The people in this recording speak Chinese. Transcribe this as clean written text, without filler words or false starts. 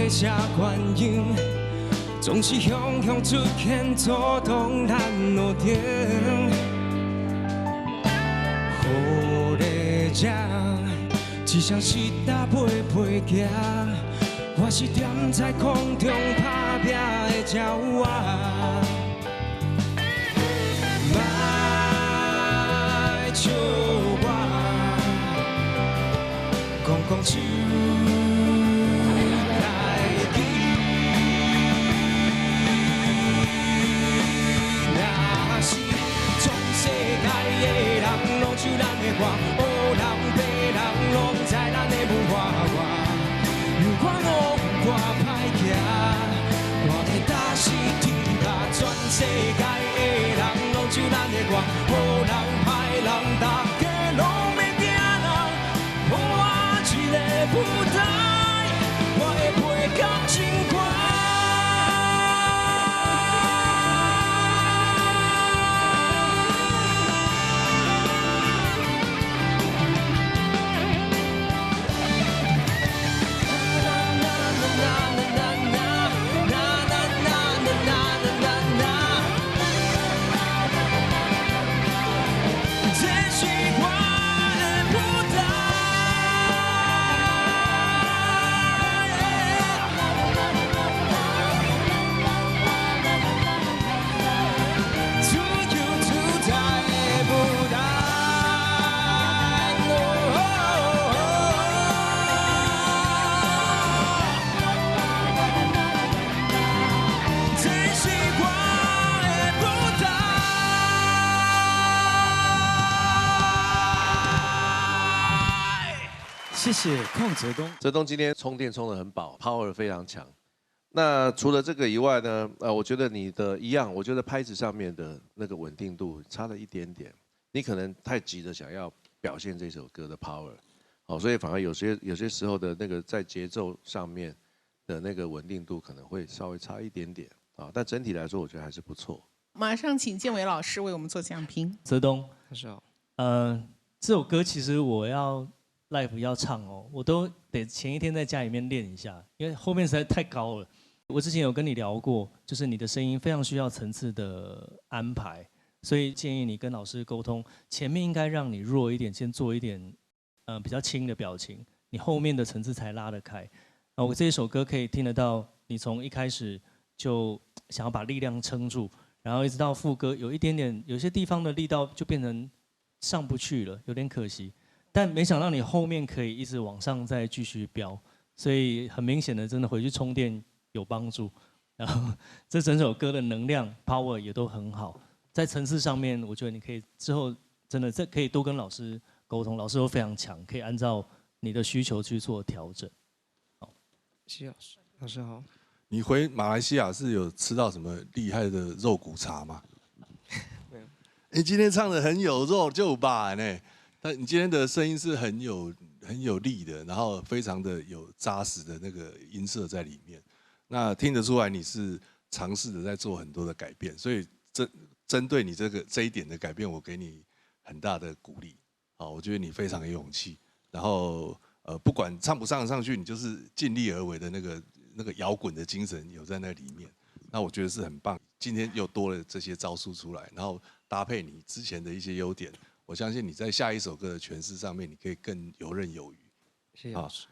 在写原因，总是向出现，阻挡咱路程。予你这，只像是搭陪陪行，我是踮在空中打拼的鸟仔。 笑我，讲手来记，若是全世界的人拢像咱的歌，黑人白人拢知咱的文化外。如果我我歹行，我会打死天下，全世界的人拢像咱的歌，好人。 人大家拢要行人，予我一个舞台，我会陪到心肝。 谢谢邝泽东。泽东今天充电充得很饱 ，power 非常强。那除了这个以外呢，我觉得你的一样，我觉得拍子上面的那个稳定度差了一点点，你可能太急着想要表现这首歌的 power， 好，所以反而有些时候的那个在节奏上面的那个稳定度可能会稍微差一点点啊，但整体来说我觉得还是不错。马上请建伟老师为我们做讲评。泽东，大家好。这首歌其实我要 live 要唱哦，我都得前一天在家里面练一下，因为后面实在太高了。我之前有跟你聊过，就是你的声音非常需要层次的安排，所以建议你跟老师沟通，前面应该让你弱一点，先做一点比较轻的表情，你后面的层次才拉得开。我这一首歌可以听得到，你从一开始就想要把力量撑住，然后一直到副歌有一点点，有些地方的力道就变成上不去了，有点可惜。 但没想到你后面可以一直往上再继续飙，所以很明显的，真的回去充电有帮助。然后这整首歌的能量 power 也都很好，在层次上面，我觉得你可以之后真的可以多跟老师沟通，老师都非常强，可以按照你的需求去做调整。好，谢谢老师。老师好。你回马来西亚是有吃到什么厉害的肉骨茶吗？没有。你今天唱的很有肉就吧呢？ 但你今天的声音是很有力的，然后非常的有扎实的那个音色在里面，那听得出来你是尝试的在做很多的改变，所以针对你这一点的改变，我给你很大的鼓励。好，我觉得你非常有勇气，然后不管唱不唱得上去，你就是尽力而为的那个摇滚的精神有在那里面，那我觉得是很棒。今天又多了这些招数出来，然后搭配你之前的一些优点。 我相信你在下一首歌的诠释上面，你可以更游刃有余。谢谢老师。